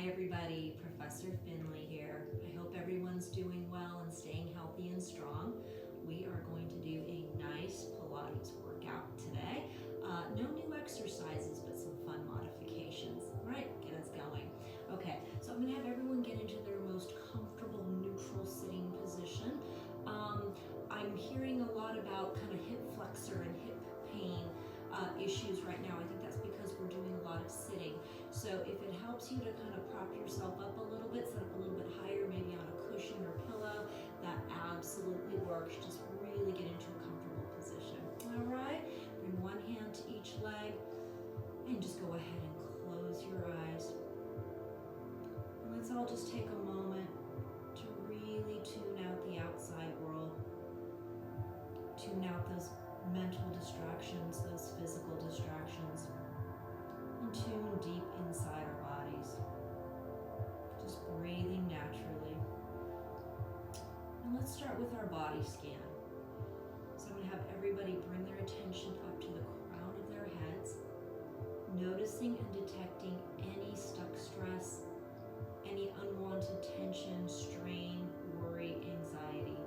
Hi everybody, Professor Finley here. I hope everyone's doing well and staying healthy and strong. We are going to do a nice Pilates workout today. No new exercises, but some fun modifications. All right, get us going. Okay, so I'm gonna have everyone get into their most comfortable neutral sitting position. I'm hearing a lot about kind of hip flexor and hip pain issues right now. I think that's because we're doing a lot of sitting. So if it helps you to kind of prop yourself up a little bit, sit up a little bit higher, maybe on a cushion or pillow, that absolutely works. Just really get into a comfortable position. All right, bring one hand to each leg and just go ahead and close your eyes. And let's all just take a moment to really tune out the outside world. Tune out those mental distractions, those physical distractions, and tune deep inside our bodies. Just breathing naturally. And let's start with our body scan. So I'm going to have everybody bring their attention up to the crown of their heads, noticing and detecting any stuck stress, any unwanted tension, strain, worry, anxiety.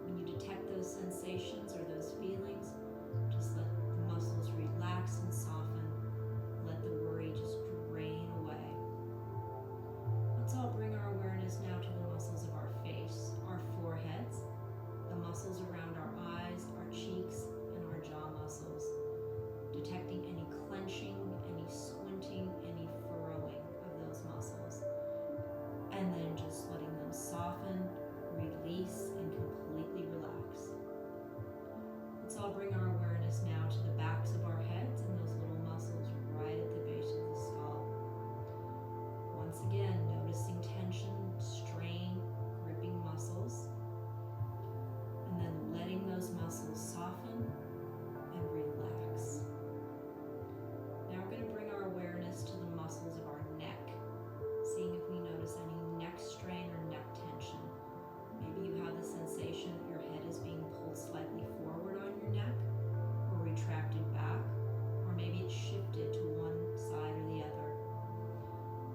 When you detect those sensations or those feelings, just let the muscles relax and soften. Let the worry just drain away. Let's all bring our awareness now to the muscles of our face, our foreheads, the muscles around our eyes, our cheeks, and our jaw muscles. Detecting any clenching, any squinting, any furrowing of those muscles. And then just letting them soften, release, and completely relax. Let's all bring our awareness now to the backs of our heads and those little muscles right at the base of the skull. Once again, noticing tension, strain, gripping muscles, and then letting those muscles soften and relax. Now we're going to bring our awareness to the muscles of our neck, seeing if we notice any neck strain or neck tension. Maybe you have the sensation that your head is being pulled slightly forward on your neck, or retracted back, or maybe it's shifted to one side or the other.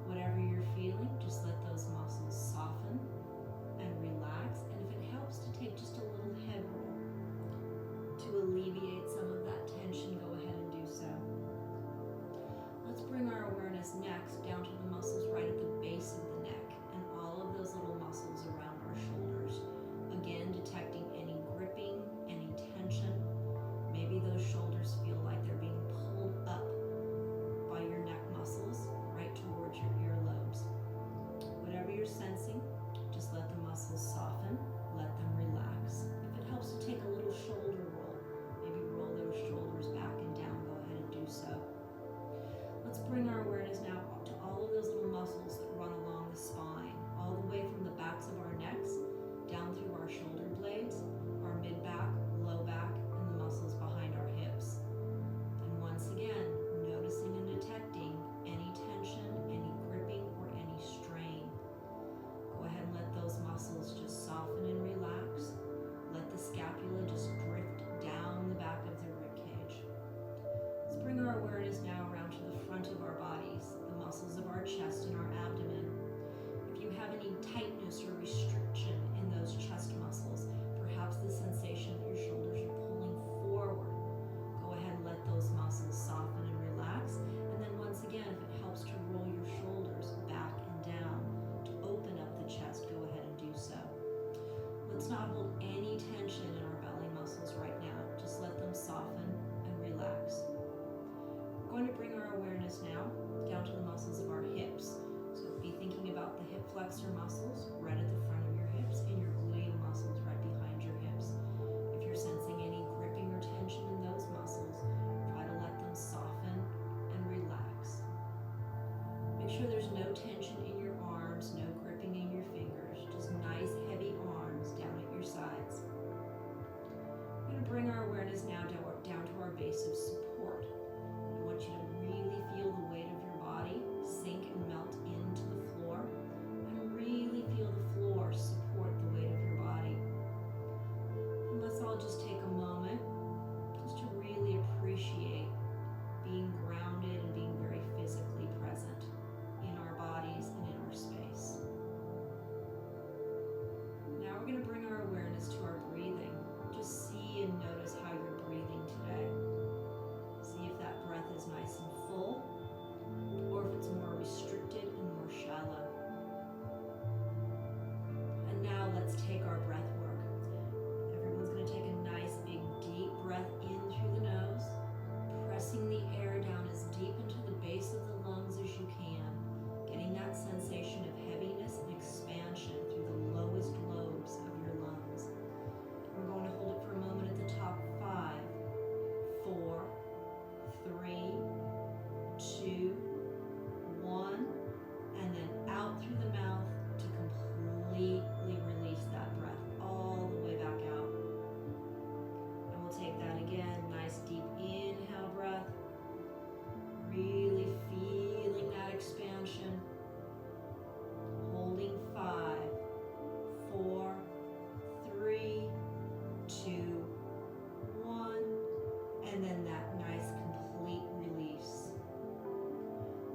Whatever you're feeling, just let those muscles soften and relax, and if it helps to take just a little head roll to alleviate some of that tension, go ahead and do so. Let's bring our awareness next down to the muscles right at the base of the neck and all of those little muscles around our shoulders. Again, detecting any gripping, any tension. Maybe those shoulders feel like they're being pulled up by your neck muscles right towards your earlobes. Whatever you're sensing, just let the muscles soften, let them relax. If it helps to take a little shoulder roll, maybe roll those shoulders back and down, go ahead and do so. Let's bring our awareness now to all of those little muscles that run along the spine, all the way from the backs of our necks, down through our shoulder blades, our mid-back, low back, and the muscles behind our hips. And once again, noticing and detecting any tension, any gripping, or any strain. Go ahead and let those muscles just soften and relax. Let the scapula just drift down the back of the rib cage. Let's bring our awareness now around to the front of our body.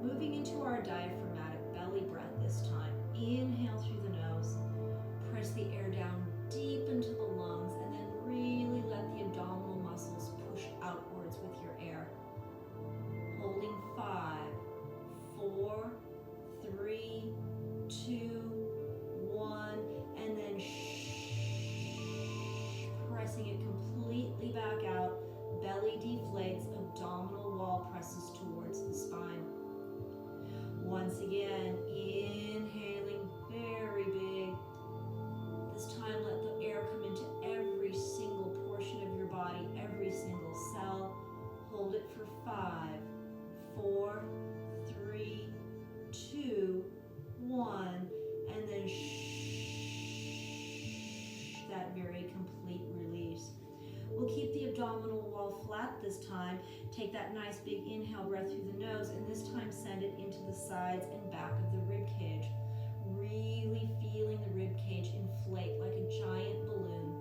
Moving into our diaphragmatic belly breath this time. Inhale through the nose. Press the air down deep into the lungs and then really let the abdominal muscles push outwards with your air. Holding 5, 4, 3, 2, 1, and then pressing it completely back out. Belly deflates, abdominal wall presses towards the spine. Once again, inhaling very big. This time let the air come into every single portion of your body, every single cell. Hold it for 5, 4, 3, 2, 1, and then that very complete release. We'll keep the abdominal wall flat this time. Take that nice big inhale breath through the nose, and this time send it into the sides and back of the rib cage. Really feeling the rib cage inflate like a giant balloon.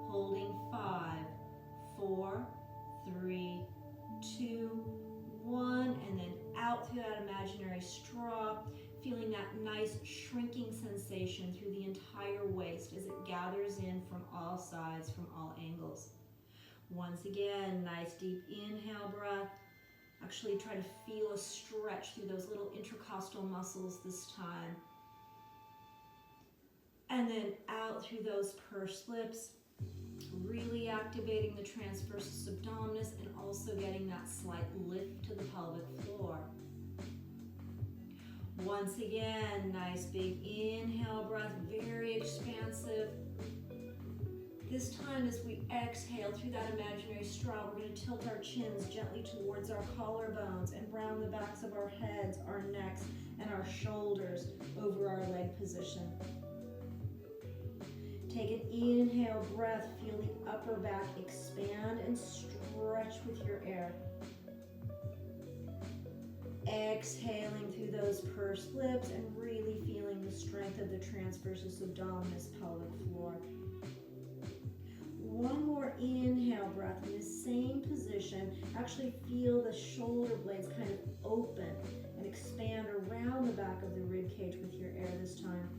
Holding 5, 4, 3, 2, 1, and then out through that imaginary straw, feeling that nice shrinking sensation through the entire waist as it gathers in from all sides, from all angles. Once again, nice deep inhale breath. Actually try to feel a stretch through those little intercostal muscles this time. And then out through those pursed lips, really activating the transversus abdominis and also getting that slight lift to the pelvic floor. Once again, nice big inhale breath, very expansive. This time as we exhale through that imaginary straw, we're going to tilt our chins gently towards our collarbones and round the backs of our heads, our necks, and our shoulders over our leg position. Take an inhale breath, feel the upper back expand and stretch with your air. Exhaling through those pursed lips and really feeling the strength of the transversus abdominis pelvic floor. One more inhale breath in the same position. Actually feel the shoulder blades kind of open and expand around the back of the rib cage with your air this time.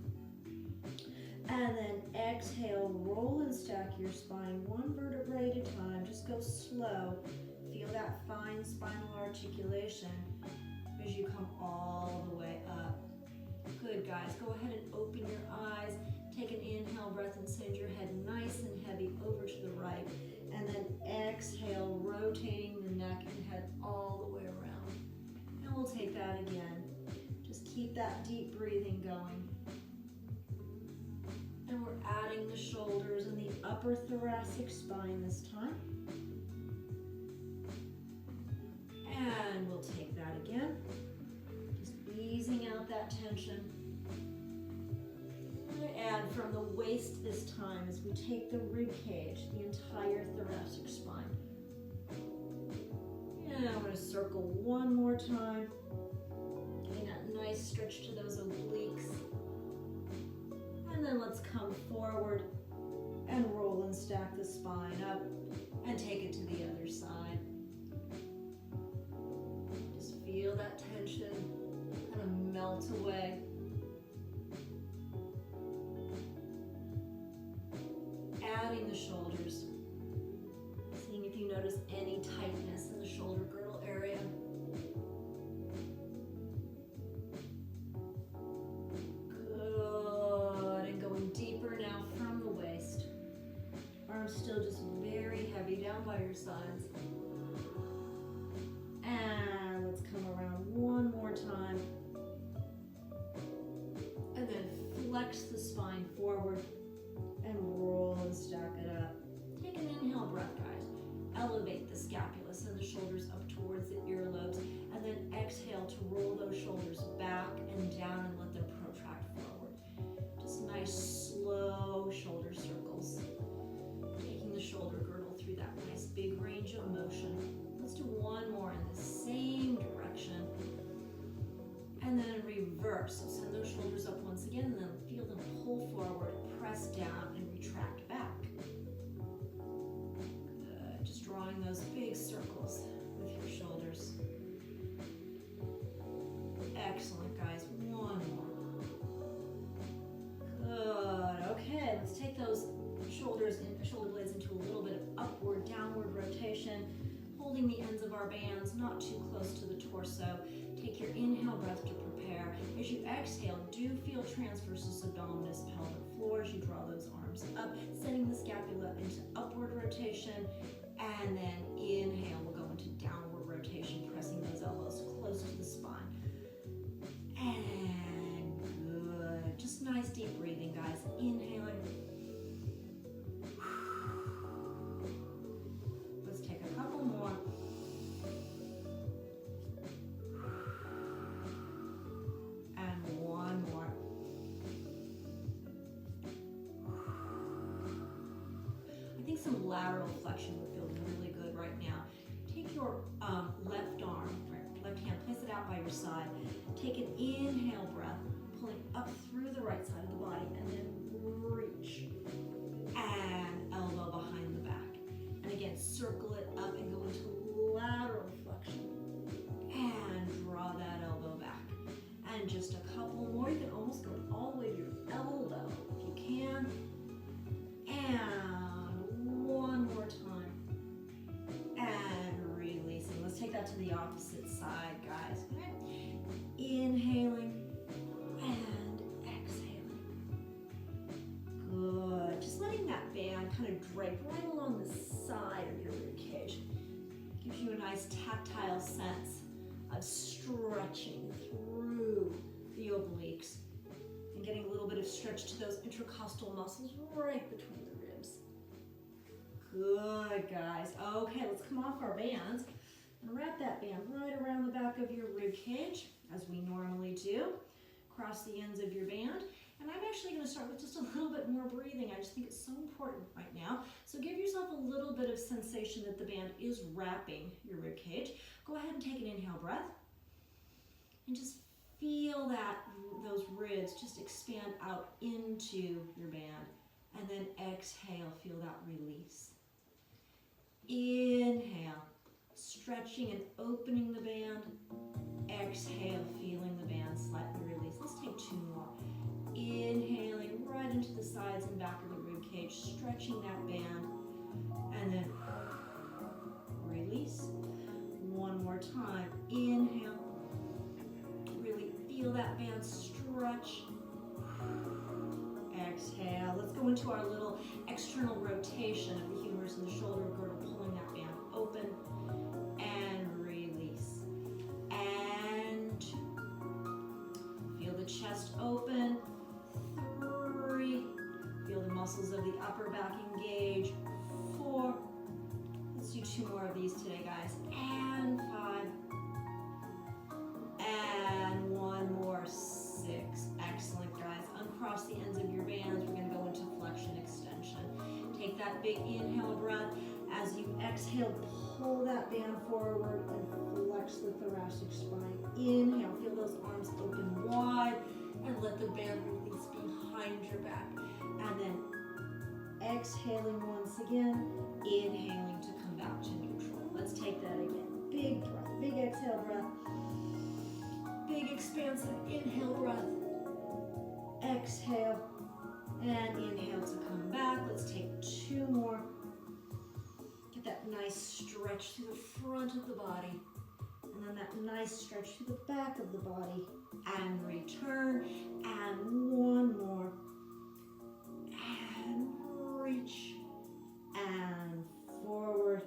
And then exhale, roll and stack your spine one vertebrae at a time. Just go slow. Feel that fine spinal articulation as you come all the way up. Good, guys. Go ahead and open your eyes. Take an inhale breath and send your head nice and heavy over to the right. And then exhale, rotating the neck and head all the way around. And we'll take that again. Just keep that deep breathing going. And we're adding the shoulders and the upper thoracic spine this time. And we'll take that again. Just easing out that tension. And from the waist this time as we take the rib cage, the entire thoracic spine. And I'm going to circle one more time. Getting that nice stretch to those obliques. And then let's come forward and roll and stack the spine up and take it to the other side. Just feel that tension kind of melt away. Adding the shoulders. Seeing if you notice any tightness in the shoulder girdle area. Still just very heavy down by your sides. And let's come around one more time. And then flex the spine forward and roll and stack it up. Take an inhale breath, guys. Elevate the scapula, send the shoulders up towards the earlobes, and then exhale to roll those shoulders back and down and let them protract forward. Just nice, slow shoulder circles. The shoulder girdle through that nice big range of motion. Let's do one more in the same direction. And then reverse. So send those shoulders up once again and then feel them pull forward, press down, and retract back. Good. Just drawing those big circles with your shoulders. Excellent, guys. One more. Good. Okay, let's take those shoulder blades into a little bit of upward, downward rotation, holding the ends of our bands not too close to the torso. Take your inhale breath to prepare. As you exhale, do feel transversus abdominis pelvic floor as you draw those arms up, sending the scapula into upward rotation, and then inhale, we'll go into downward rotation, pressing those elbows close to the spine. And good. Just nice deep breathing, guys. Inhaling. Let's take a couple more. And one more. I think some lateral flexion would feel really good right now. Take your left arm, left hand, place it out by your side. Take an inhale breath, pulling up through the right side of the body, and then reach. And elbow behind the back. And again, circle it up and go into lateral flexion. And draw that elbow back. And just a couple more. You can almost go all the way to your elbow if you can. And one more time. And releasing. Let's take that to the opposite side, guys. Okay. Inhaling and exhaling. Good. Just letting that band kind of drape right along the side of your rib cage. Gives you a nice tactile sense of stretching through the obliques and getting a little bit of stretch to those intercostal muscles right between the ribs. Good, guys. Okay, let's come off our bands and wrap that band right around the back of your rib cage, as we normally do. Cross the ends of your band. And I'm actually going to start with just a little bit more breathing. I just think it's so important right now. So give yourself a little bit of sensation that the band is wrapping your rib cage. Go ahead and take an inhale breath. And just feel that those ribs just expand out into your band. And then exhale, feel that release. Inhale, stretching and opening the band. Exhale, feeling the band slightly release. Let's take two more. Inhaling right into the sides and back of the rib cage, stretching that band. And then release. One more time. Inhale. Really feel that band stretch. Exhale. Let's go into our little external rotation of the humerus and the shoulder girdle, pulling that band open and release. And two. Feel the chest open. Three. Feel the muscles of the upper back engage. Four. Let's do two more of these today, guys. And five. And one more. Six. Excellent, guys. Uncross the ends of your bands. We're going to go into flexion extension. Take that big inhale breath. As you exhale, pull that band forward and flex the thoracic spine. Inhale. Feel those arms open wide and let the band release behind your back. And then exhaling once again, inhaling to come back to neutral. Let's take that again. Big breath, big exhale breath. Big expansive inhale breath. Exhale and inhale to come back. Let's take two more. Get that nice stretch through the front of the body. And then that nice stretch through the back of the body. And return. And one more. And reach. And forward.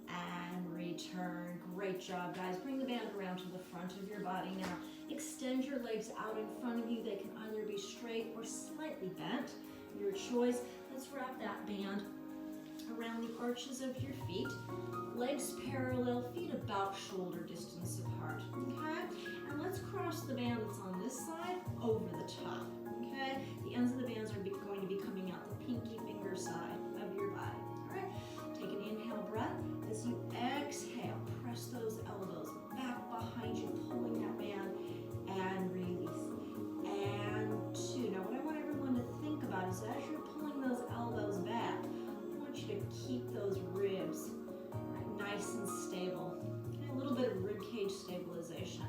And return. Great job, guys. Bring the band around to the front of your body now. Extend your legs out in front of you. They can either be straight or slightly bent, your choice. Let's wrap that band around the arches of your feet. Legs parallel, feet about shoulder distance apart, okay? And let's cross the band that's on this side over the top, okay? The ends of the bands are going to be coming out the pinky finger side of your body, all right? Take an inhale breath. As you exhale, press those elbows back behind you, pulling that band, and release. And two. Now what I want everyone to think about is as you're pulling those elbows back, I want you to keep those ribs nice and stable. Okay, a little bit of rib cage stabilization.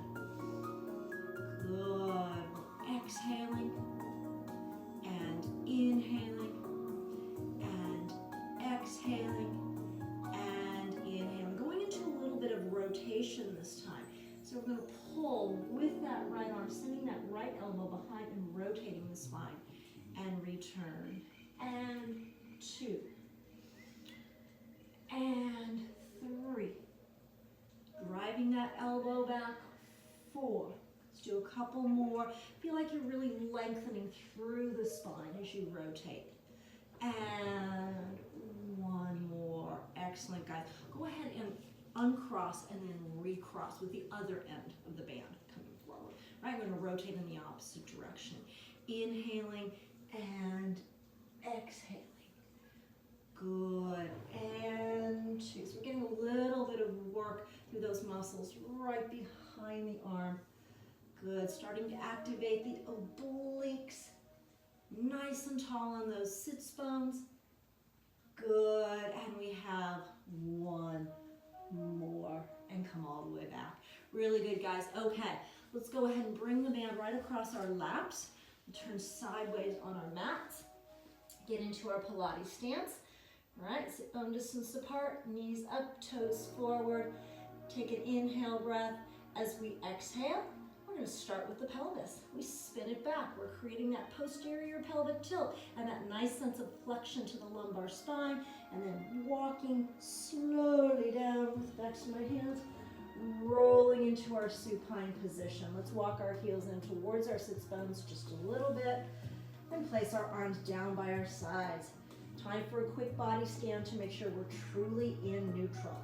position this time. So we're going to pull with that right arm, sending that right elbow behind and rotating the spine. And return. And 2. And 3. Driving that elbow back. 4. Let's do a couple more. Feel like you're really lengthening through the spine as you rotate. And 1 more. Excellent, guys. Go ahead and uncross and then recross with the other end of the band coming forward. Right, we're going to rotate in the opposite direction. Inhaling and exhaling. Good. And 2. So we're getting a little bit of work through those muscles right behind the arm. Good. Starting to activate the obliques. Nice and tall on those sits bones. Good. And we have 1 more. And come all the way back. Really good, guys. Okay. Let's go ahead and bring the band right across our laps. Turn sideways on our mats. Get into our Pilates stance. All right, sit bone distance apart, knees up, toes forward. Take an inhale breath. As we exhale, we're going to start with the pelvis. We spin it back. We're creating that posterior pelvic tilt and that nice sense of flexion to the lumbar spine. And then walking slowly down with the backs of my hands, rolling into our supine position. Let's walk our heels in towards our sits bones just a little bit and place our arms down by our sides. Time for a quick body scan to make sure we're truly in neutral.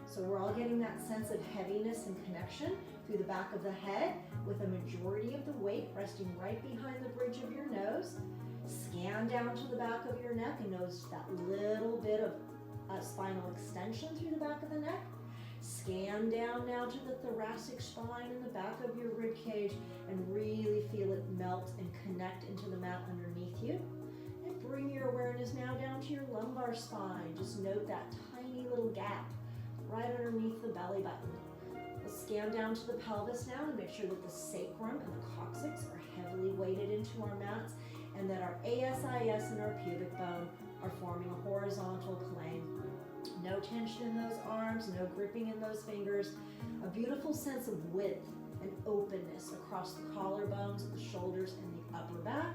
So we're all getting that sense of heaviness and connection through the back of the head with a majority of the weight resting right behind the bridge of your nose. Scan down to the back of your neck and notice that little bit of spinal extension through the back of the neck. Scan down now to the thoracic spine and the back of your rib cage and really feel it melt and connect into the mat underneath you. And bring your awareness now down to your lumbar spine. Just note that tiny little gap right underneath the belly button. Let's scan down to the pelvis now and make sure that the sacrum and the coccyx are heavily weighted into our mats and that our ASIS and our pubic bone are forming a horizontal plane. No tension in those arms, no gripping in those fingers. A beautiful sense of width and openness across the collarbones, the shoulders, and the upper back,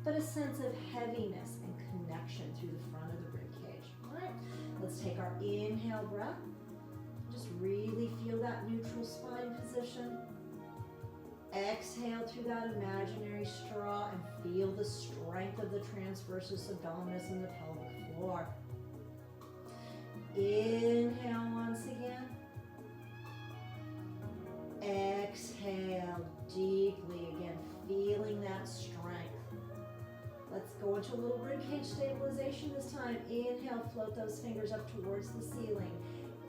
but a sense of heaviness and connection through the front of the rib cage. All right, let's take our inhale breath. Just really feel that neutral spine position. Exhale through that imaginary straw and feel the strength of the transversus abdominis and the pelvic floor. Inhale once again. Exhale deeply again, feeling that strength. Let's go into a little ribcage stabilization this time. Inhale, float those fingers up towards the ceiling.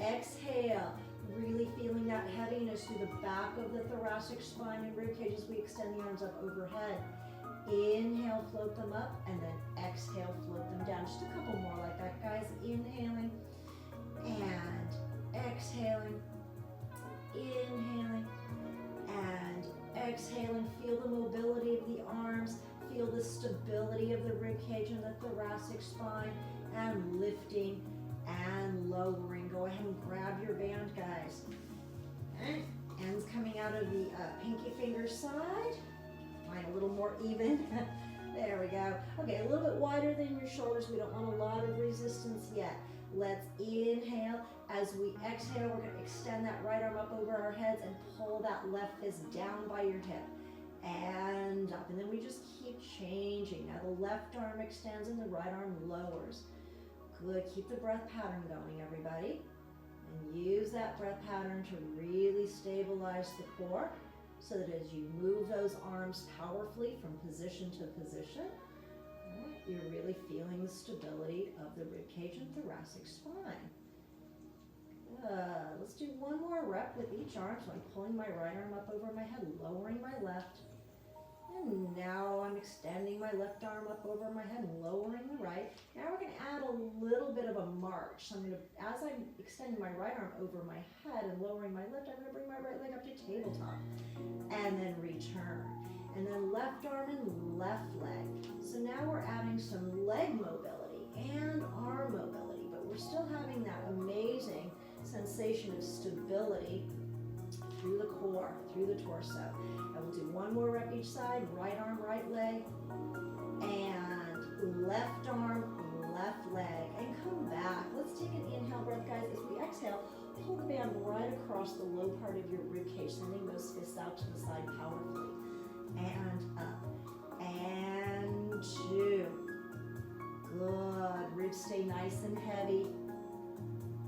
Exhale, really feeling that heaviness through the back of the thoracic spine and ribcage as we extend the arms up overhead. Inhale, float them up, and then exhale, float them down. Just a couple more like that, guys. Inhaling and exhaling, inhaling and exhaling. Feel the mobility of the arms, feel the stability of the rib cage and the thoracic spine, and lifting and lowering. Go ahead and grab your band, guys. Okay. Ends coming out of the pinky finger side. Find a little more even. There we go. Okay, a little bit wider than your shoulders. We don't want a lot of resistance yet. Let's inhale. As we exhale, we're going to extend that right arm up over our heads and pull that left fist down by your hip and up. And then we just keep changing. Now the left arm extends and the right arm lowers. Good. Keep the breath pattern going, everybody. And use that breath pattern to really stabilize the core so that as you move those arms powerfully from position to position, you're really feeling the stability of the ribcage and thoracic spine. Let's do one more rep with each arm. So I'm pulling my right arm up over my head, lowering my left. And now I'm extending my left arm up over my head and lowering the right. Now we're going to add a little bit of a march. So I'm going to, as I'm extending my right arm over my head and lowering my left, I'm going to bring my right leg up to tabletop. And then return. And then left arm and left leg. So now we're adding some leg mobility and arm mobility, but we're still having that amazing sensation of stability through the core, through the torso. And we'll do one more rep each side, right arm, right leg, and left arm, left leg, and come back. Let's take an inhale breath, guys. As we exhale, pull the band right across the low part of your rib cage, sending those fists out to the side powerfully. And up, and 2. Good. Ribs stay nice and heavy.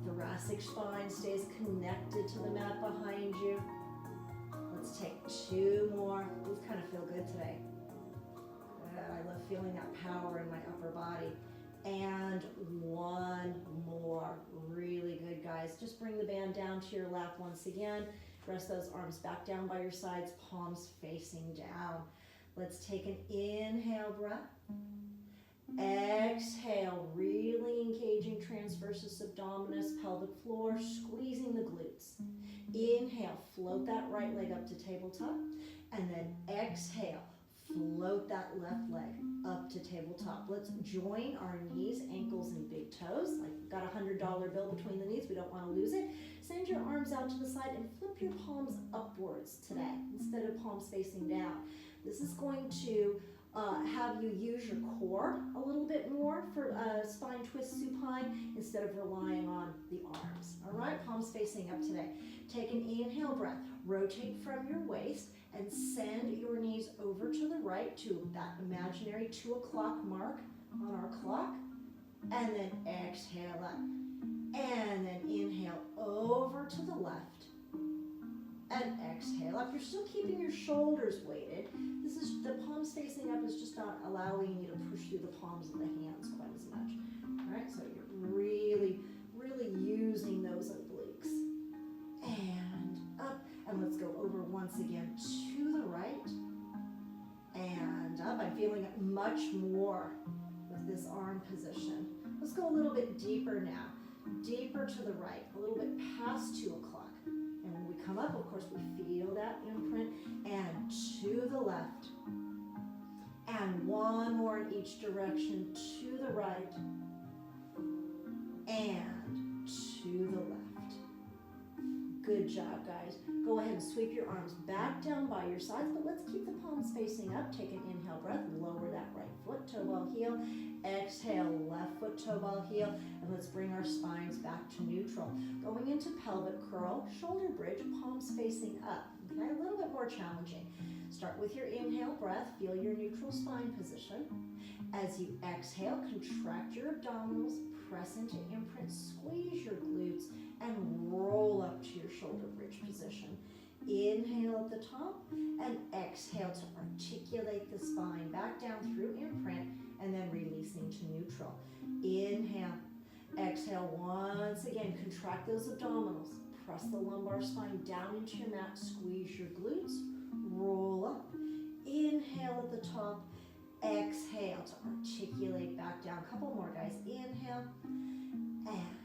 Thoracic spine stays connected to the mat behind you. Let's take 2 more. These kind of feel good today. I love feeling that power in my upper body. And 1 more. Really good, guys. Just bring the band down to your lap once again. Rest those arms back down by your sides, palms facing down. Let's take an inhale breath. Exhale, really engaging transversus abdominis, pelvic floor, squeezing the glutes. Inhale, float that right leg up to tabletop, and then exhale, float that left leg up to tabletop. Let's join our knees, ankles, and big toes. Like we've got a $100 bill between the knees, we don't want to lose it. Send your arms out to the side and flip your palms upwards today instead of palms facing down. This is going to have you use your core a little bit more for spine twist supine instead of relying on the arms. All right, palms facing up today. Take an inhale breath. Rotate from your waist and send your knees over to the right to that imaginary 2 o'clock mark on our clock. And then exhale up. And then inhale over to the left. And exhale up. You're still keeping your shoulders weighted. This is the palms facing up is just not allowing you to push through the palms of the hands quite as much. All right, so you're really, really using those obliques. And up. And let's go over once again to the right. And up. I'm feeling it much more with this arm position. Let's go a little bit deeper now. Deeper to the right, a little bit past 2 o'clock. And when we come up, of course, we feel that imprint. And to the left. And 1 more in each direction, to the right. And to the left. Good job, guys. Go ahead and sweep your arms back down by your sides, but let's keep the palms facing up. Take an inhale breath, lower that right foot, toe ball heel. Exhale, left foot, toe ball heel, and let's bring our spines back to neutral. Going into pelvic curl, shoulder bridge, palms facing up. Okay, a little bit more challenging. Start with your inhale breath, feel your neutral spine position. As you exhale, contract your abdominals, press into imprint, squeeze your glutes, and roll up to your shoulder bridge position. Inhale at the top, and exhale to articulate the spine back down through imprint, and then releasing to neutral. Inhale, exhale once again, contract those abdominals, press the lumbar spine down into your mat, squeeze your glutes, roll up. Inhale at the top, exhale to articulate back down. A couple more, guys. Inhale, and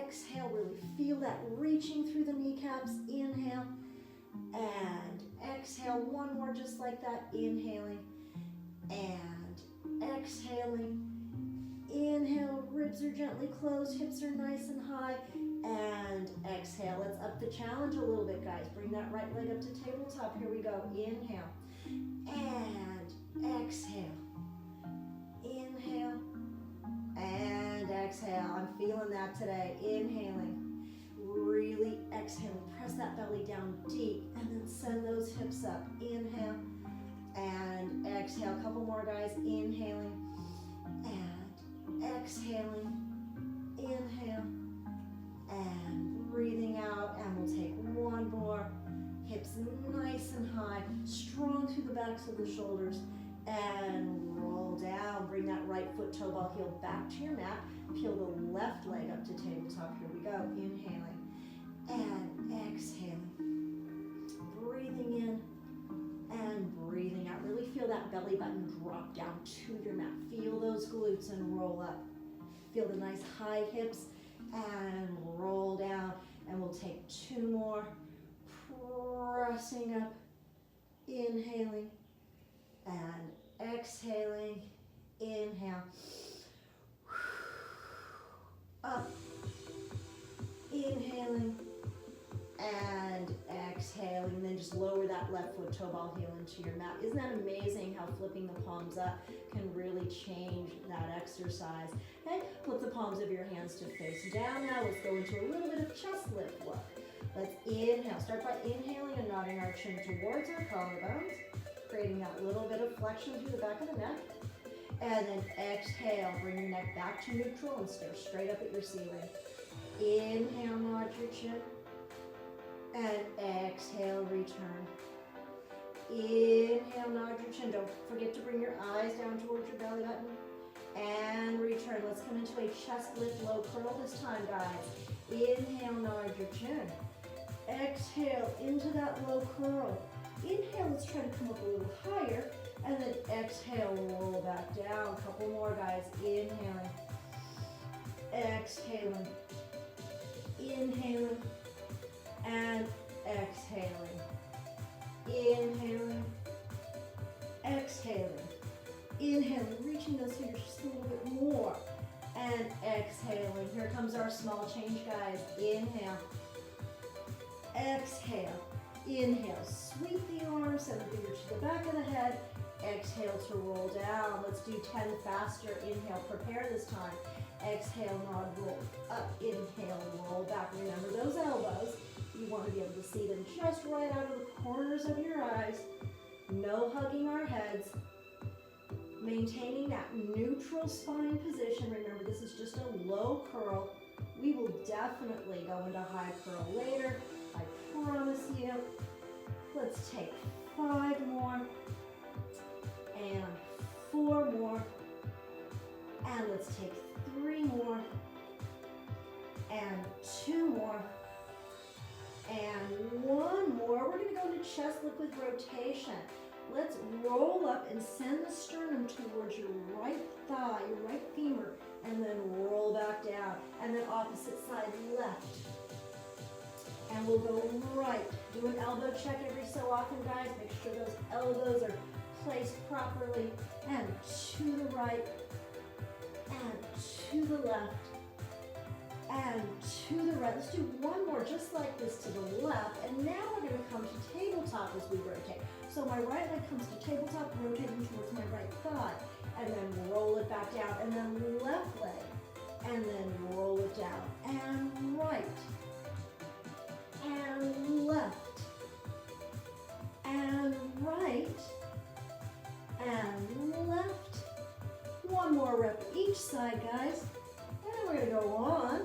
exhale, really feel that reaching through the kneecaps. Inhale, and exhale. 1 more just like that. Inhaling, and exhaling. Inhale, ribs are gently closed, hips are nice and high, and exhale. Let's up the challenge a little bit, guys. Bring that right leg up to tabletop. Here we go. Inhale, and exhale. Inhale, and exhale. I'm feeling that today. Inhaling, really exhaling. Press that belly down deep, and then send those hips up. Inhale, and exhale. A couple more, guys. Inhaling, and exhaling. Inhale, and breathing out. And we'll take 1 more. Hips nice and high, strong through the backs of the shoulders, and roll down. Bring that right foot, toe ball heel back to your mat. Peel the left leg up to tabletop. Here we go. Inhaling and exhaling. Breathing in and breathing out. Really feel that belly button drop down to your mat. Feel those glutes and roll up. Feel the nice high hips and roll down. And we'll take 2 more. Pressing up, inhaling, and exhaling. Inhale, up, inhaling, and exhaling, and then just lower that left foot toe ball heel into your mat. Isn't that amazing how flipping the palms up can really change that exercise? Okay, flip the palms of your hands to face down now. Let's go into a little bit of chest lift look. Let's inhale. Start by inhaling and nodding our chin towards our collarbones, creating that little bit of flexion through the back of the neck. And then exhale, bring your neck back to neutral and stare straight up at your ceiling. Inhale, nod your chin. And exhale, return. Inhale, nod your chin. Don't forget to bring your eyes down towards your belly button. And return. Let's come into a chest lift, low curl this time, guys. Inhale, nod your chin. Exhale into that low curl. Inhale, let's try to come up a little higher. And then exhale, roll back down. A couple more, guys. Inhaling. Exhaling. Inhaling. And exhaling. Inhaling. Exhaling. Inhaling. Reaching those fingers just a little bit more. And exhaling. Here comes our small change, guys. Inhale. Exhale. Inhale. Sweep the arms. Send the fingers to the back of the head. Exhale to roll down. Let's do 10 faster. Inhale, prepare this time. Exhale, nod, roll up. Inhale, roll back. Remember those elbows. You want to be able to see them just right out of the corners of your eyes. No hugging our heads. Maintaining that neutral spine position. Remember, this is just a low curl. We will definitely go into high curl later. I promise you. Let's take 5 more. And 4 more. And let's take 3 more. And 2 more. And 1 more. We're going to go into chest lift with rotation. Let's roll up and send the sternum towards your right thigh, your right femur, and then roll back down. And then opposite side left. And we'll go right. Do an elbow check every so often, guys. Make sure those elbows are placed properly. And to the right. And to the left. And to the right. Let's do 1 more just like this to the left. And now we're going to come to tabletop as we rotate. So my right leg comes to tabletop, rotating towards my right thigh. And then roll it back down. And then left leg. And then roll it down. And right. And left. And right. And left. 1 more rep each side, guys. And then we're going to go on.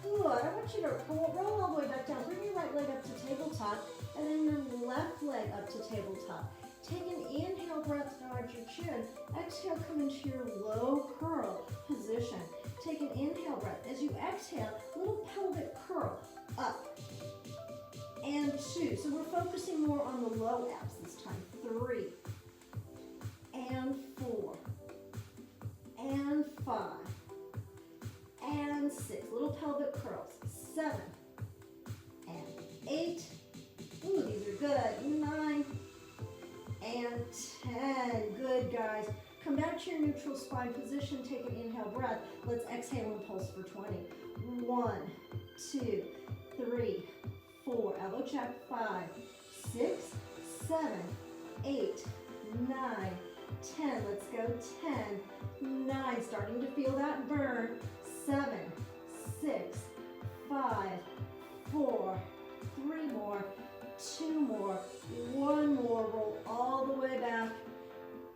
Good. I want you to roll all the way back down. Bring your right leg up to tabletop, and then your left leg up to tabletop. Take an inhale breath, nod your chin. Exhale, come into your low curl position. Take an inhale breath. As you exhale, little pelvic curl up. And 2. So we're focusing more on the low abs this time. 3. And 4. And 5. And 6. Little pelvic curls. 7. And 8. Ooh, these are good. 9. And 10. Good, guys. Come back to your neutral spine position. Take an inhale breath. Let's exhale and pulse for 20. 1, 2, 3, 4. Elbow check. 5, 6, 7, 8, 9, 10. Let's go. 10, 9. Starting to feel that burn. 7, 6, 5, 4, 3 more, 2 more, 1 more. Roll all the way back.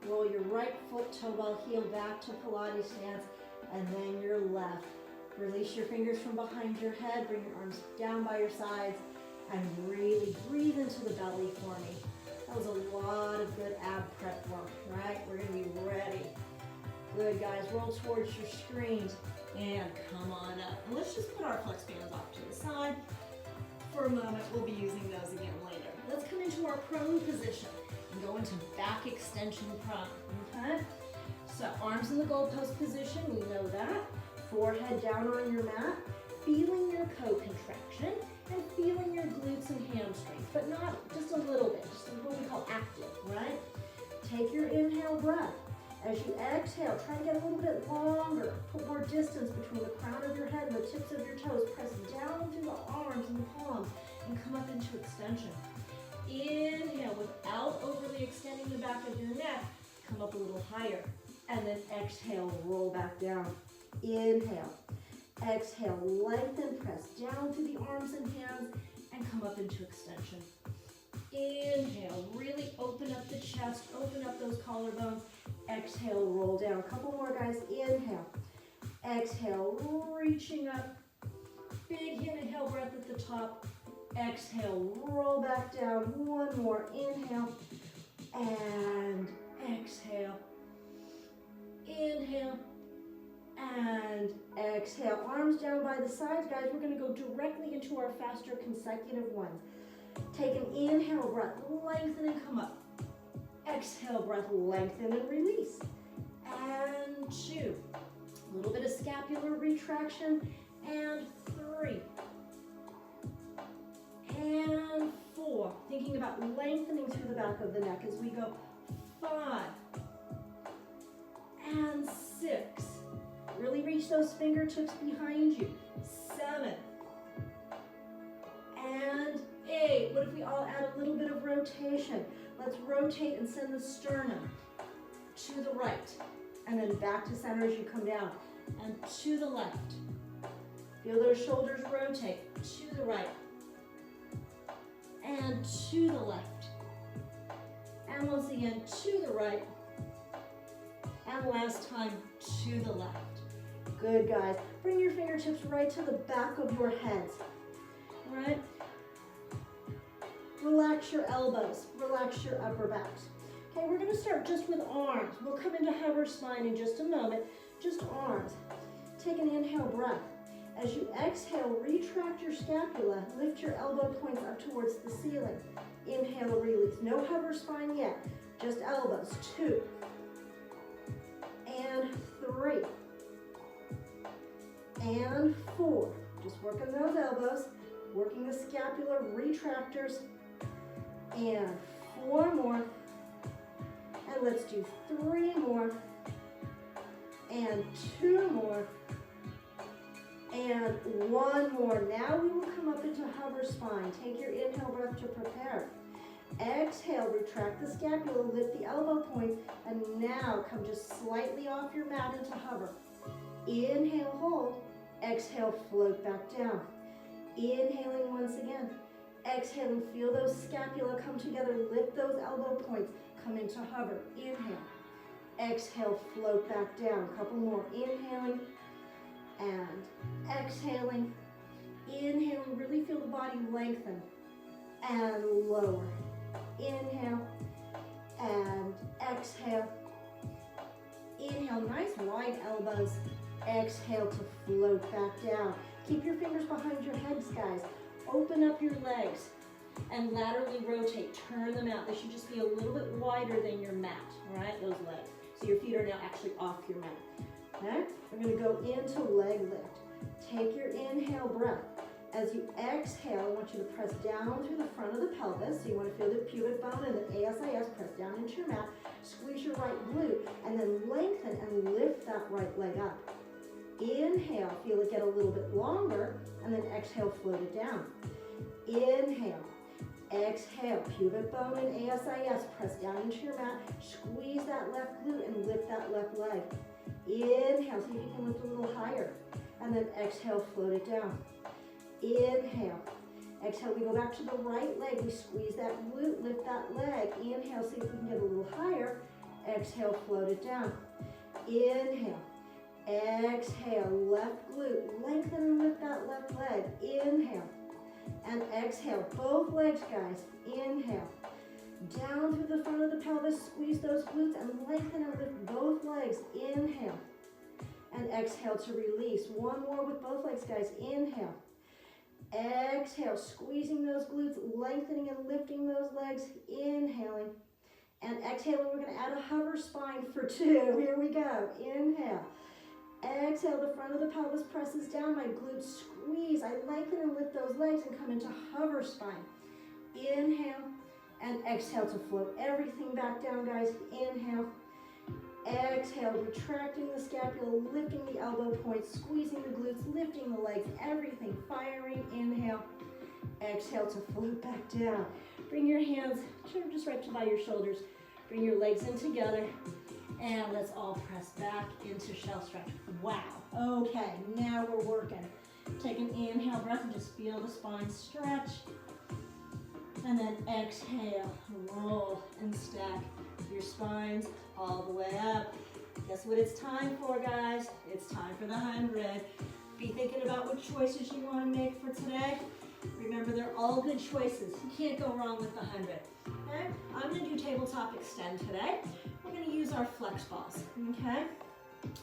Roll your right foot, toe ball, heel back to Pilates stance, and then your left. Release your fingers from behind your head. Bring your arms down by your sides, and really breathe into the belly for me. That was a lot of good ab prep work, right? We're going to be ready. Good, guys. Roll towards your screens. And come on up. And let's just put our flex bands off to the side for a moment. We'll be using those again later. Let's come into our prone position and go into back extension prone. Okay? So arms in the goalpost position, we know that. Forehead down on your mat. Feeling your co-contraction and feeling your glutes and hamstrings, but not just a little bit, just what we call active, right? Take your inhale breath. As you exhale, try to get a little bit longer. Put more distance between the crown of your head and the tips of your toes. Press down through the arms and the palms and come up into extension. Inhale, without overly extending the back of your neck, come up a little higher. And then exhale, roll back down. Inhale. Exhale, lengthen, press down through the arms and hands, and come up into extension. Inhale, really open up the chest, open up those collarbones. Exhale, roll down. A couple more, guys. Inhale. Exhale, reaching up. Big inhale breath at the top. Exhale, roll back down. One more. Inhale. And exhale. Inhale. And exhale. Arms down by the sides, guys. We're going to go directly into our faster consecutive ones. Take an inhale breath, lengthen and come up. Exhale breath, lengthen and release. And 2. A little bit of scapular retraction. And 3. And 4. Thinking about lengthening through the back of the neck as we go. 5. And 6. Really reach those fingertips behind you. 7. And 8. What if we all add a little bit of rotation? Let's rotate and send the sternum to the right. And then back to center as you come down. And to the left. Feel those shoulders rotate. To the right. And to the left. And once again, to the right. And last time, to the left. Good, guys. Bring your fingertips right to the back of your heads. All right? Relax your elbows. Relax your upper backs. Okay, we're going to start just with arms. We'll come into hover spine in just a moment. Just arms. Take an inhale breath. As you exhale, retract your scapula. Lift your elbow points up towards the ceiling. Inhale, release. No hover spine yet. Just elbows. 2. And 3. And 4. Just working those elbows. Working the scapular retractors. And 4 more. And let's do 3 more. And 2 more. And 1 more. Now we will come up into hover spine. Take your inhale breath to prepare. Exhale, retract the scapula, lift the elbow points, and now come just slightly off your mat into hover. Inhale, hold. Exhale, float back down. Inhaling once again. Exhaling, feel those scapula come together, lift those elbow points, come into hover. Inhale. Exhale, float back down. A couple more. Inhaling and exhaling. Inhaling, really feel the body lengthen. And lower. Inhale and exhale. Inhale, nice wide elbows. Exhale to float back down. Keep your fingers behind your heads, guys. Open up your legs and laterally rotate. Turn them out. They should just be a little bit wider than your mat, all right, those legs. So your feet are now actually off your mat. Okay? We're going to go into leg lift. Take your inhale breath. As you exhale, I want you to press down through the front of the pelvis. So you want to feel the pubic bone and the ASIS. Press down into your mat. Squeeze your right glute. And then lengthen and lift that right leg up. Inhale, feel it get a little bit longer. And then exhale, float it down. Inhale. Exhale, pubic bone and ASIS. Press down into your mat. Squeeze that left glute and lift that left leg. Inhale, see if you can lift a little higher. And then exhale, float it down. Inhale. Exhale, we go back to the right leg. We squeeze that glute, lift that leg. Inhale, see if we can get a little higher. Exhale, float it down. Inhale. Exhale, left glute. Lengthen and lift that left leg. Inhale. And exhale, both legs, guys. Inhale. Down through the front of the pelvis, squeeze those glutes and lengthen and lift both legs. Inhale. And exhale to release. One more with both legs, guys. Inhale. Exhale, squeezing those glutes, lengthening and lifting those legs. Inhaling. And exhaling, we're going to add a hover spine for 2. Here we go. Inhale. Exhale, the front of the pelvis presses down. My glutes squeeze. I lengthen and lift those legs and come into hover spine. Inhale. And exhale to float everything back down, guys. Inhale. Exhale, retracting the scapula, lifting the elbow points, squeezing the glutes, lifting the legs, everything firing. Inhale. Exhale to float back down. Bring your hands just right to by your shoulders. Bring your legs in together. And let's all press back into shell stretch. Wow. Okay, now we're working. Take an inhale breath and just feel the spine stretch. And then exhale, roll and stack your spines all the way up. Guess what it's time for, guys? It's time for the 100. Be thinking about what choices you want to make for today. Remember, they're all good choices. You can't go wrong with the 100. Okay? I'm going to do tabletop extend today. We're going to use our flex balls. Okay?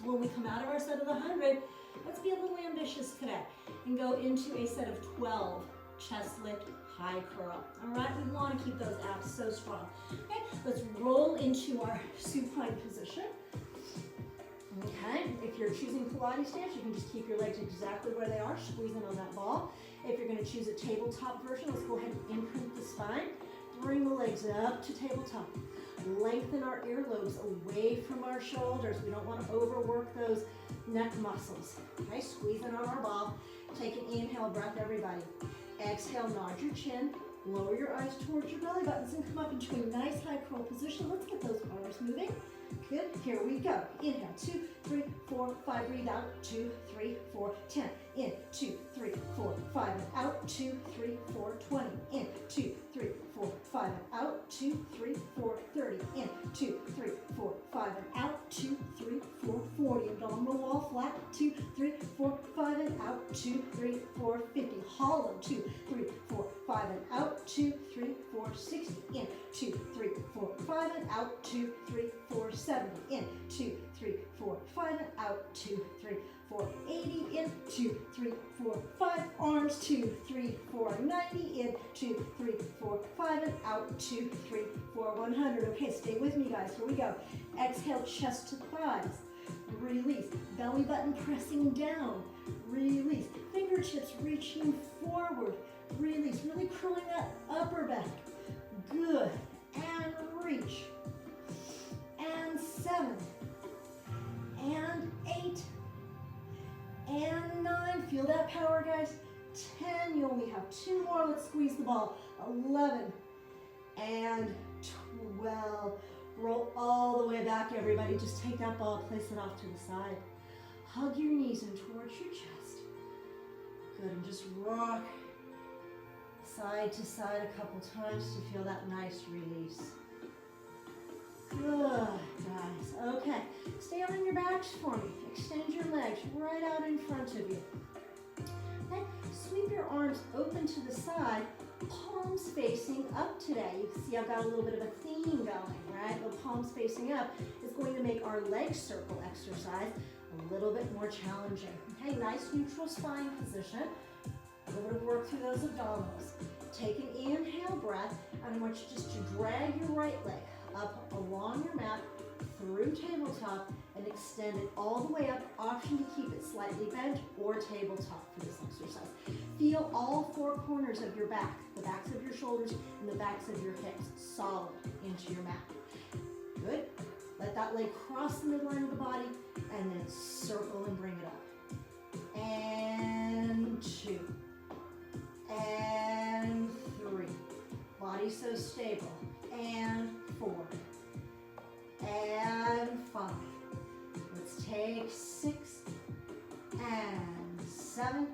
When we come out of our set of the 100, let's be a little ambitious today and go into a set of 12 chest lift high curl. All right? We want to keep those abs so strong. Okay? Let's roll into our supine position. Okay, if you're choosing Pilates stance, you can just keep your legs exactly where they are, squeezing on that ball. If you're going to choose a tabletop version, let's go ahead and imprint the spine. Bring the legs up to tabletop. Lengthen our earlobes away from our shoulders. We don't want to overwork those neck muscles. Okay, squeezing on our ball. Take an inhale breath, everybody. Exhale, nod your chin. Lower your eyes towards your belly buttons and come up into a nice high curl position. Let's get those arms moving. Good, here we go. Inhale, 2, 3, 4, 5, breathe out, 2, 3, 4, 10. In, 2, 3, 4, 5, and out, 2, 3, 4, 20. In, 2, 3, 4, 5, and out, 2, 3, 4, 30. In, 2, 3, 4, 5, and out, 2, 3, 4, 40. Abdominal wall flat, 2, 3, 4, 5, and out, 2, 3, 4, 50. Hollow, 2, 3, 4, 5, and out, 2, 3, 4, 60. In, 2, 3, 4, 5, and out, 2, 3, 4, 70. In, 2, 3, 4, 5, and out, 2, 3, 4, 80. In, 2, 3, 4, 5. Arms, 2, 3, 4, 90. In, 2, 3, 4, 5, and out, 2, 3, 4, 100. Okay, stay with me, guys. Here we go. Exhale, chest to thighs. Release. Belly button pressing down. Release. Fingertips reaching forward. Release. Really curling that upper back. Good. And reach. And 7. And 8. And 9. Feel that power, guys. 10. You only have 2 more. Let's squeeze the ball. 11. And 12. Roll all the way back, everybody. Just take that ball, place it off to the side. Hug your knees in towards your chest. Good, and just rock side to side a couple times to feel that nice release. Good, guys. Okay, stay on your backs for me. Extend your legs right out in front of you. Okay, sweep your arms open to the side, palms facing up today. You can see I've got a little bit of a theme going, right? The palms facing up is going to make our leg circle exercise a little bit more challenging. Okay, nice neutral spine position. A little bit of work through those abdominals. Take an inhale breath, and I want you just to drag your right leg up along your mat through tabletop and extend it all the way up. Option to keep it slightly bent or tabletop for this exercise. Feel all 4 corners of your back, the backs of your shoulders and the backs of your hips solid into your mat. Good. Let that leg cross the midline of the body and then circle and bring it up. And 2. And 3. Body so stable. And 4. And 5. Let's take 6 and 7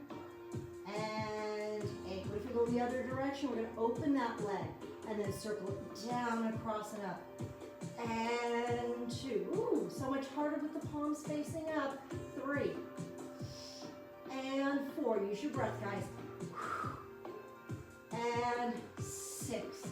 and 8. What if we go the other direction? We're going to open that leg and then circle it down, across, and up. And 2. Ooh, so much harder with the palms facing up. 3. And 4. Use your breath, guys. And 6.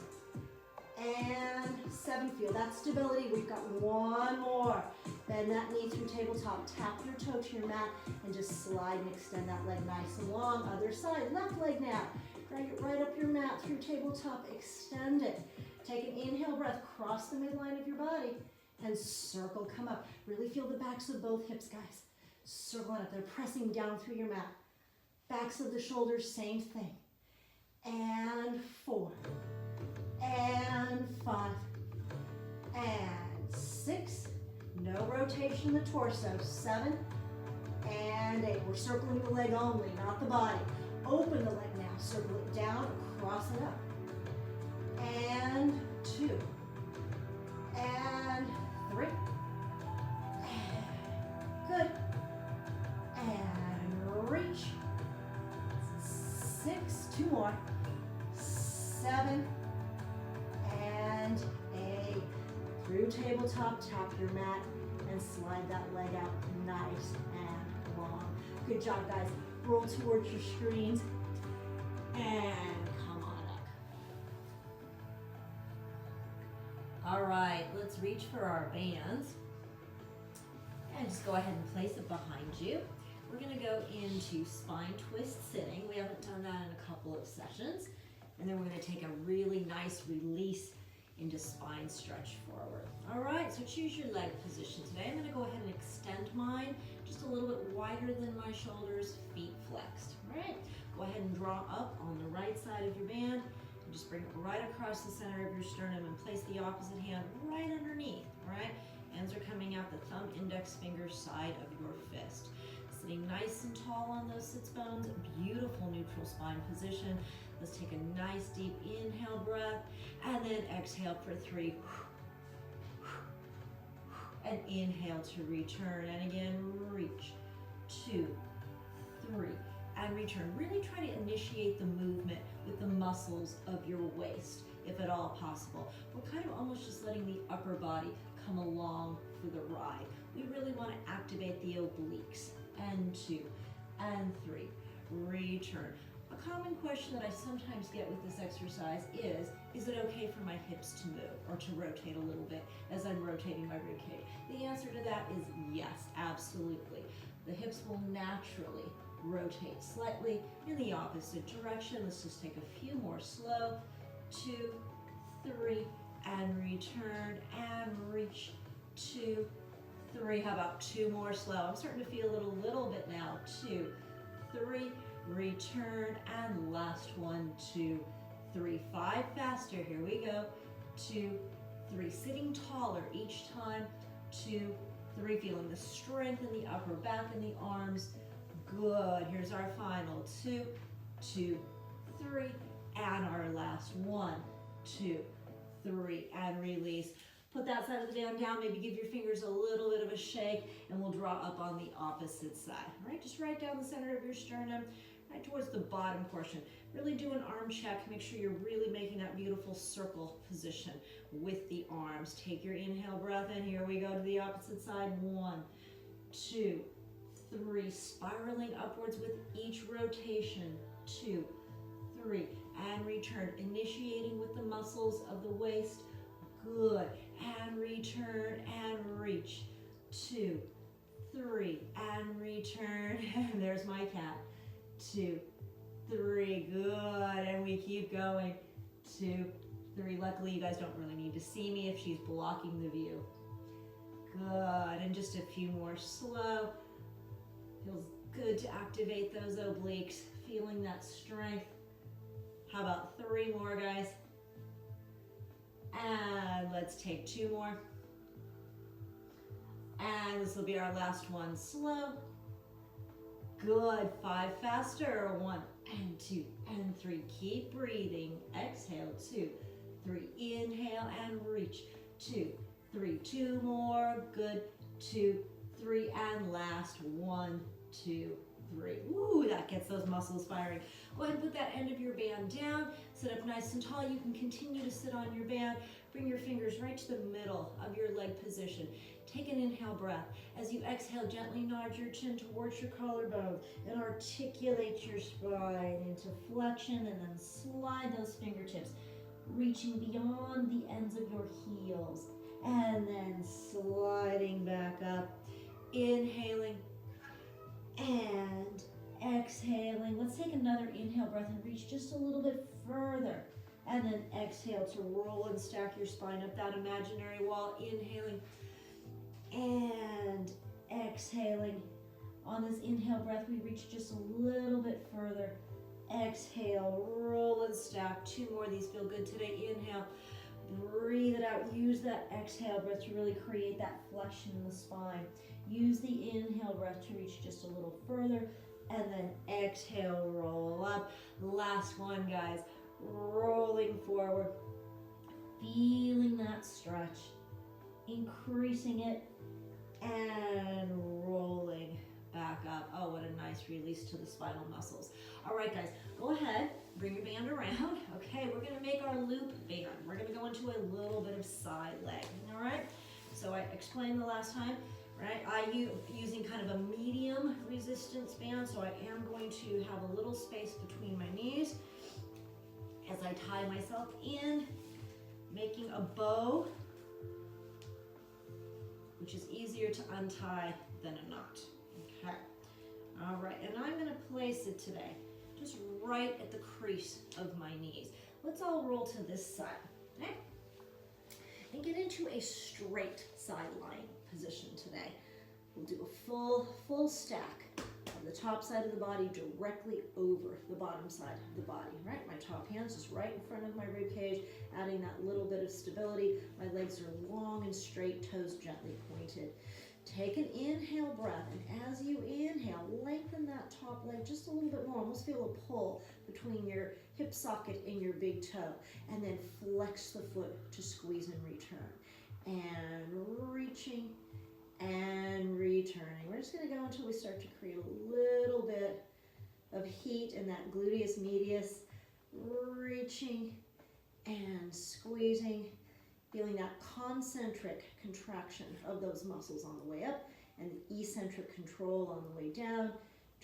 And 7. Feel that stability. We've got 1 more. Bend that knee through tabletop. Tap your toe to your mat and just slide and extend that leg nice and long. Other side. Left leg now. Drag it right up your mat through tabletop. Extend it. Take an inhale breath. Cross the midline of your body and circle. Come up. Really feel the backs of both hips, guys. Circle up. They're pressing down through your mat. Backs of the shoulders, same thing. And 4. And 5. And 6. No rotation in the torso. 7 and 8. We're circling the leg only, not the body. Open the leg now. Circle it down, cross it up. And 2. And 3. Good. And reach. 6. 2 more. 7. And 8. Through tabletop, tap your mat, and slide that leg out nice and long. Good job, guys. Roll towards your screens and come on up. All right, let's reach for our bands. And just go ahead and place it behind you. We're gonna go into spine twist sitting. We haven't done that in a couple of sessions. And then we're gonna take a really nice release into spine stretch forward. All right, so choose your leg position today. I'm gonna go ahead and extend mine just a little bit wider than my shoulders, feet flexed. All right, go ahead and draw up on the right side of your band. And just bring it right across the center of your sternum and place the opposite hand right underneath, all right? Hands are coming out the thumb, index finger side of your fist. Sitting nice and tall on those sits bones, beautiful neutral spine position. Let's take a nice deep inhale breath and then exhale for 3. And inhale to return, and again, reach, 2, 3, and return. Really try to initiate the movement with the muscles of your waist, if at all possible. We're kind of almost just letting the upper body come along for the ride. We really want to activate the obliques, and 2, and 3, return. A common question that I sometimes get with this exercise is it okay for my hips to move or to rotate a little bit as I'm rotating my rib cage? The answer to that is yes, absolutely. The hips will naturally rotate slightly in the opposite direction. Let's just take a few more slow. 2, 3, and return, and reach, 2, 3. How about 2 more slow? I'm starting to feel it a little bit now. 2, 3, return, and last 1, 2, 3. 5 faster, here we go. 2, 3, sitting taller each time. 2, 3, feeling the strength in the upper back and the arms. Good, here's our final. 2, 2, 3, and our last 1, 2, 3, and release. Put that side of the band down, maybe give your fingers a little bit of a shake, and we'll draw up on the opposite side. All right, just right down the center of your sternum, right towards the bottom portion. Really do an arm check. Make sure you're really making that beautiful circle position with the arms. Take your inhale breath in. Here we go to the opposite side. 1, 2, 3. Spiraling upwards with each rotation. 2, 3, and return. Initiating with the muscles of the waist. Good, and return, and reach. 2, 3, and return, and there's my cat. 2, 3, good, and we keep going. 2, 3, luckily you guys don't really need to see me if she's blocking the view. Good, and just a few more slow. Feels good to activate those obliques, feeling that strength. How about 3 more, guys? And let's take 2 more. And this will be our last one. Slow. Good. 5 faster. 1, and 2, and 3. Keep breathing. Exhale. 2, 3. Inhale and reach. 2, 3. 2 more. Good. 2, 3. And last. 1, 2, 3. Ooh, that gets those muscles firing. Go ahead and put that end of your band down. Sit up nice and tall. You can continue to sit on your band. Bring your fingers right to the middle of your leg position. Take an inhale breath. As you exhale, gently nod your chin towards your collarbone and articulate your spine into flexion, and then slide those fingertips, reaching beyond the ends of your heels, and then sliding back up. Inhaling and exhaling. Let's take another inhale breath and reach just a little bit further. And then exhale to roll and stack your spine up that imaginary wall. Inhaling and exhaling. On this inhale breath, we reach just a little bit further. Exhale, roll and stack. 2 more of these feel good today. Inhale, breathe it out use that exhale breath to really create that flexion in the spine. Use the inhale breath to reach just a little further, and then exhale, roll up. Last one, guys. Rolling forward, feeling that stretch, increasing it, and rolling back up. Oh, what a nice release to the spinal muscles. All right, guys, go ahead, bring your band around. Okay, we're gonna make our loop band. We're gonna go into a little bit of side leg, all right? So I explained the last time, right? Using kind of a medium resistance band, so I am going to have a little space between my knees as I tie myself in, making a bow, which is easier to untie than a knot. Okay. All right, and I'm gonna place it today just right at the crease of my knees. Let's all roll to this side, okay? And get into a straight side lying position today. We'll do a full stack of the top side of the body directly over the bottom side of the body, right? My top hand's just right in front of my rib cage, adding that little bit of stability. My legs are long and straight, toes gently pointed. Take an inhale breath, and as you inhale, lengthen that top leg just a little bit more. Almost feel a pull between your hip socket and your big toe, and then flex the foot to squeeze and return. And reaching and returning. We're just going to go until we start to create a little bit of heat in that gluteus medius, reaching and squeezing, feeling that concentric contraction of those muscles on the way up and the eccentric control on the way down,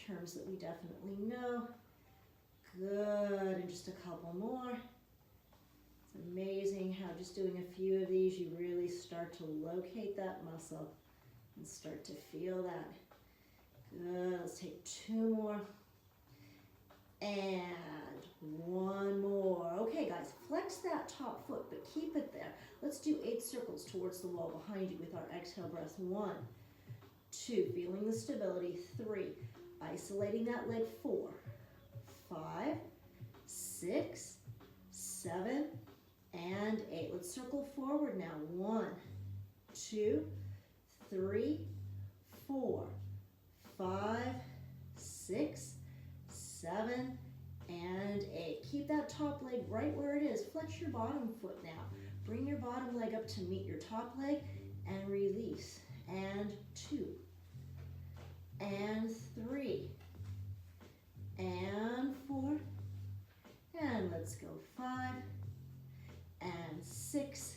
terms that we definitely know. Good, and just a couple more. It's amazing how just doing a few of these, you really start to locate that muscle and start to feel that. Good, let's take two more. And one more. Okay, guys, flex that top foot, but keep it there. Let's do 8 circles towards the wall behind you with our exhale breath. 1, 2, feeling the stability. 3, isolating that leg. 4, 5, 6, 7, and 8. Let's circle forward now. 1, 2, 3, 4, 5, 6, 7, and 8. Keep that top leg right where it is. Flex your bottom foot now. Bring your bottom leg up to meet your top leg and release. And 2, and 3, and 4, and let's go 5, and 6,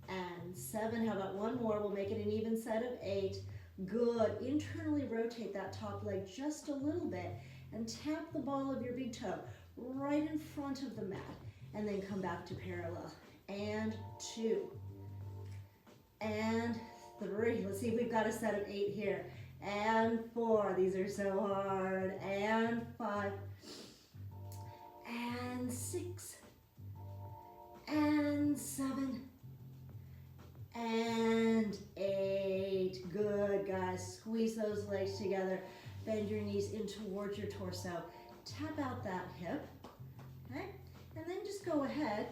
and 7. How about one more? We'll make it an even set of 8. Good. Internally rotate that top leg just a little bit and tap the ball of your big toe right in front of the mat, and then come back to parallel. And 2, and 3. Let's see if we've got a set of 8 here. And 4. These are so hard. And 5, and 6, and 7, and 8. Good, guys. Squeeze those legs together. Bend your knees in towards your torso. Tap out that hip, okay? And then just go ahead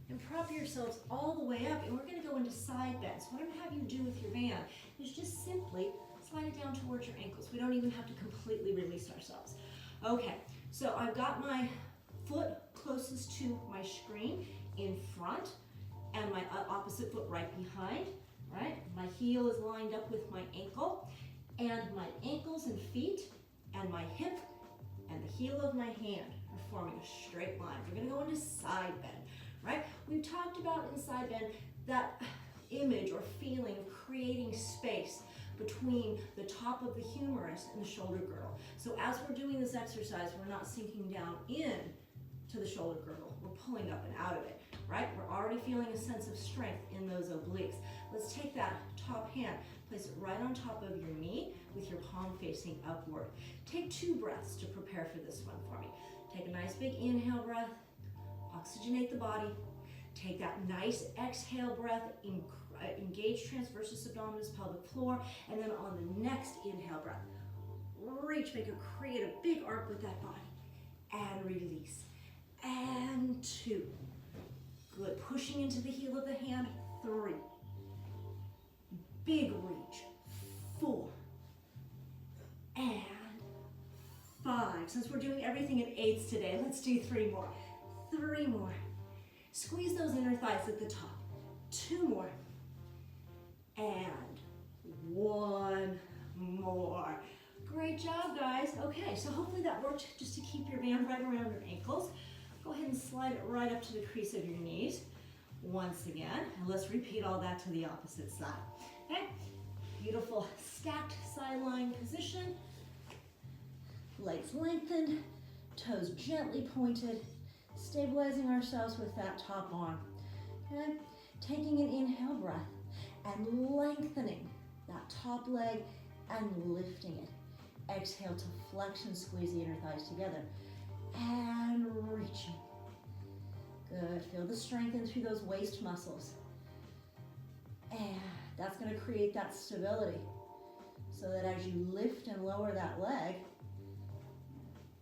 and prop yourselves all the way up, and we're gonna go into side bends. What I'm gonna have you do with your band is just simply slide it down towards your ankles. We don't even have to completely release ourselves. Okay, so I've got my foot closest to my screen in front, and my opposite foot right behind, right? My heel is lined up with my ankle, and my ankles and feet and my hip and the heel of my hand are forming a straight line. We're gonna go into side bend, right? We've talked about in side bend that image or feeling of creating space between the top of the humerus and the shoulder girdle. So as we're doing this exercise, we're not sinking down in to the shoulder girdle. We're pulling up and out of it, right? We're already feeling a sense of strength in those obliques. Let's take that top hand, place it right on top of your knee with your palm facing upward. Take 2 breaths to prepare for this one for me. Take a nice big inhale breath, oxygenate the body. Take that nice exhale breath, engage transversus abdominis pelvic floor, and then on the next inhale breath, reach, create a big arc with that body, and release. And 2. Good, pushing into the heel of the hand, 3. Big reach, 4. And 5. Since we're doing everything in 8s today, let's do 3 more. 3 more. Squeeze those inner thighs at the top. 2 more. And 1 more. Great job, guys. Okay, so hopefully that worked just to keep your band right around your ankles. Go ahead and slide it right up to the crease of your knees. Once again, and let's repeat all that to the opposite side. Okay, beautiful stacked side lying position. Legs lengthened, toes gently pointed, stabilizing ourselves with that top arm. Okay, taking an inhale breath and lengthening that top leg and lifting it. Exhale to flex and squeeze the inner thighs together. And reaching. Good, feel the strength in through those waist muscles. And that's gonna create that stability so that as you lift and lower that leg,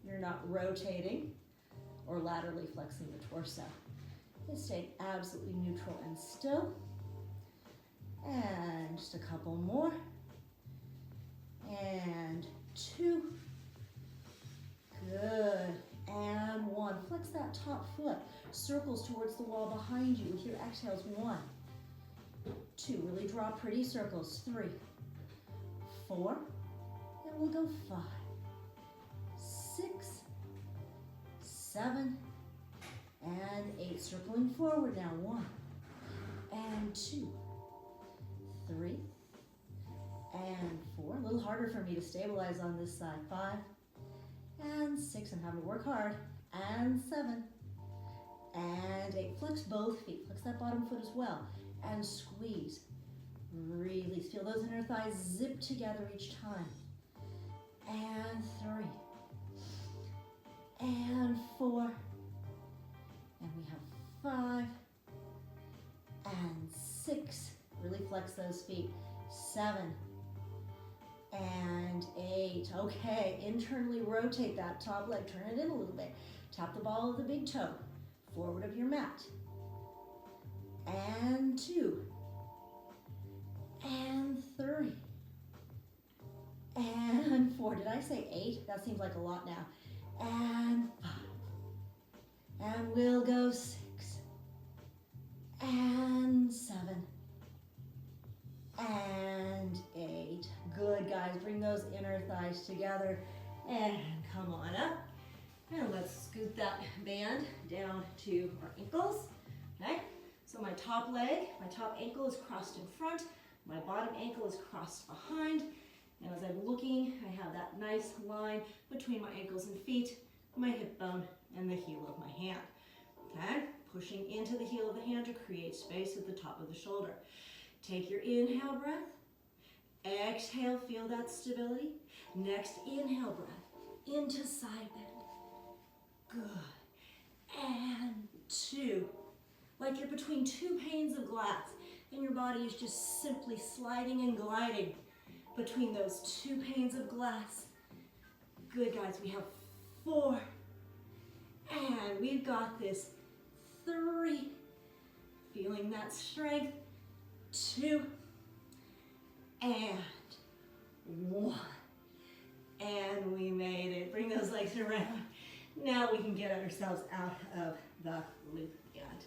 you're not rotating or laterally flexing the torso. Just stay absolutely neutral and still. And just a couple more. And 2. Good. And 1. Flex that top foot. Circles towards the wall behind you with your exhales. 1, 2. Really draw pretty circles. 3, 4. And we'll go 5, 6, 7, and 8. Circling forward now. 1, and 2, 3, and 4. A little harder for me to stabilize on this side. 5, and 6. I'm having to work hard. And 7, and 8. Flex both feet. Flex that bottom foot as well. And squeeze. Release. Feel those inner thighs zip together each time. And 3. And 4. And we have 5. And 6. Really flex those feet. 7. And 8. Okay, internally rotate that top leg. Turn it in a little bit. Tap the ball of the big toe. Forward of your mat. And 2. And 3. And 4. Did I say 8? That seems like a lot now. And 5. And we'll go 6. And 7. And 8. Good, guys. Bring those inner thighs together and come on up. And let's scoot that band down to our ankles. Okay? So my top leg, my top ankle is crossed in front. My bottom ankle is crossed behind. And as I'm looking, I have that nice line between my ankles and feet, my hip bone, and the heel of my hand. Okay? Pushing into the heel of the hand to create space at the top of the shoulder. Take your inhale breath. Exhale, feel that stability. Next inhale breath into side bend. Good. And 2. Like you're between 2 panes of glass and your body is just simply sliding and gliding between those 2 panes of glass. Good, guys. We have 4. And we've got this. 3. Feeling that strength. 2. And 1. And we made it. Bring those legs around. Now we can get ourselves out of the loop band.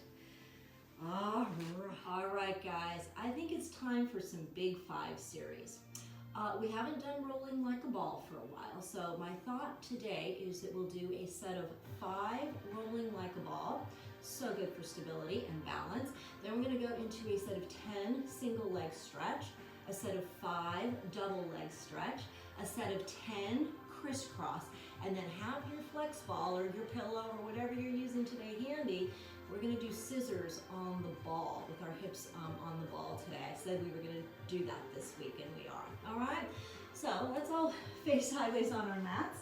All right, guys. I think it's time for some Big 5 series. We haven't done rolling like a ball for a while, so my thought today is that we'll do a set of 5 rolling like a ball. So good for stability and balance. Then we're going to go into a set of 10 single leg stretch, a set of 5 double leg stretch, a set of 10 crisscross, and then have your flex ball or your pillow or whatever you're using today handy. We're going to do scissors on the ball with our hips on the ball today. I said we were going to do that this week, and we are. All right? So let's all face sideways on our mats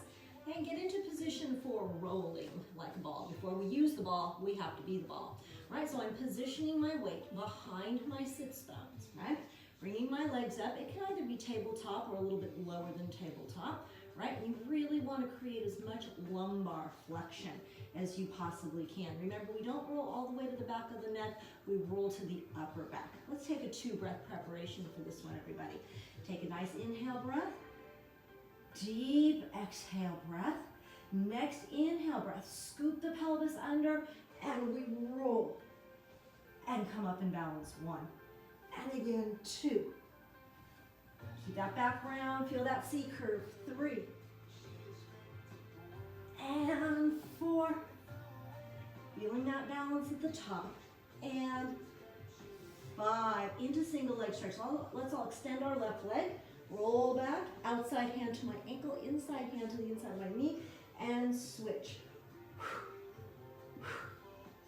and get into position for rolling like a ball. Before we use the ball, we have to be the ball. Right? So I'm positioning my weight behind my sits bones. Right? Bringing my legs up. It can either be tabletop or a little bit lower than tabletop. right? You really want to create as much lumbar flexion as you possibly can. Remember, we don't roll all the way to the back of the neck, we roll to the upper back. Let's take a 2-breath preparation for this one, everybody. Take a nice inhale breath, deep exhale breath. Next inhale breath, scoop the pelvis under, and we roll and come up and balance 1. And again, 2. Keep that back round, feel that C curve, 3. And 4. Feeling that balance at the top. And 5. Into single leg stretch. Let's all extend our left leg. Roll back, outside hand to my ankle, inside hand to the inside of my knee, and switch.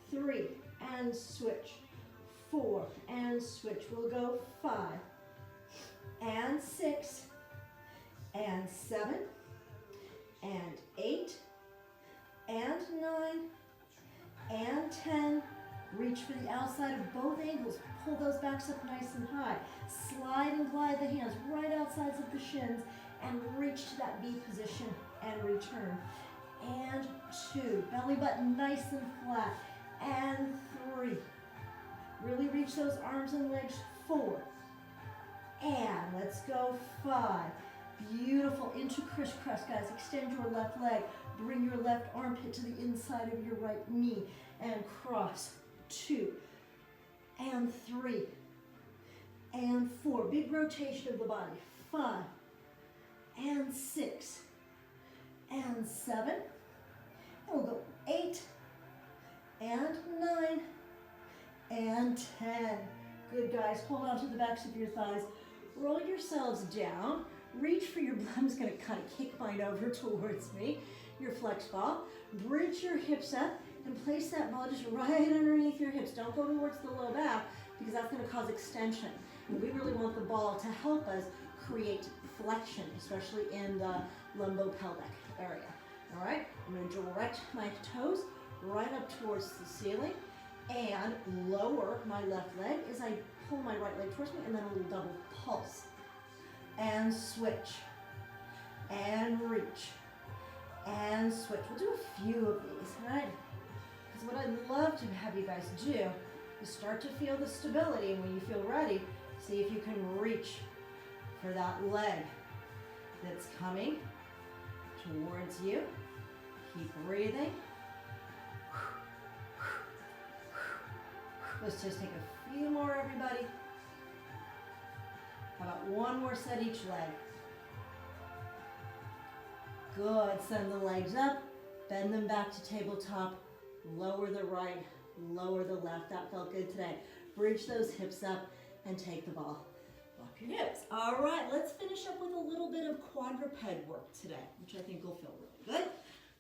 3, and switch. 4, and switch. We'll go 5, and 6, and 7, and 8, and 9, and 10. Reach for the outside of both ankles. Pull those backs up nice and high. Slide and glide the hands right outsides of the shins and reach to that V position and return. And 2. Belly button nice and flat. And 3. Really reach those arms and legs. 4. And let's go 5. Beautiful. Into crisscross, guys. Extend your left leg. Bring your left armpit to the inside of your right knee and cross. 2, and 3, and 4. Big rotation of the body. 5, and 6, and 7. And we'll go 8, and 9, and 10. Good, guys. Hold on to the backs of your thighs. Roll yourselves down. Reach for your, I'm just going to kind of kick mine over towards me. Your flex ball. Bridge your hips up and place that ball just right underneath your hips. Don't go towards the low back because that's going to cause extension. And we really want the ball to help us create flexion, especially in the lumbopelvic area. All right, I'm going to direct my toes right up towards the ceiling and lower my left leg as I pull my right leg towards me, and then a little double pulse. And switch. And reach. And switch. We'll do a few of these, all right? Because what I'd love to have you guys do is start to feel the stability, and when you feel ready, see if you can reach for that leg that's coming towards you. Keep breathing. Let's just take a few more, everybody. How about one more set each leg? Good. Send the legs up, bend them back to tabletop, lower the right, lower the left. That felt good today. Bridge those hips up and take the ball off your hips. All right, let's finish up with a little bit of quadruped work today, which I think will feel really good.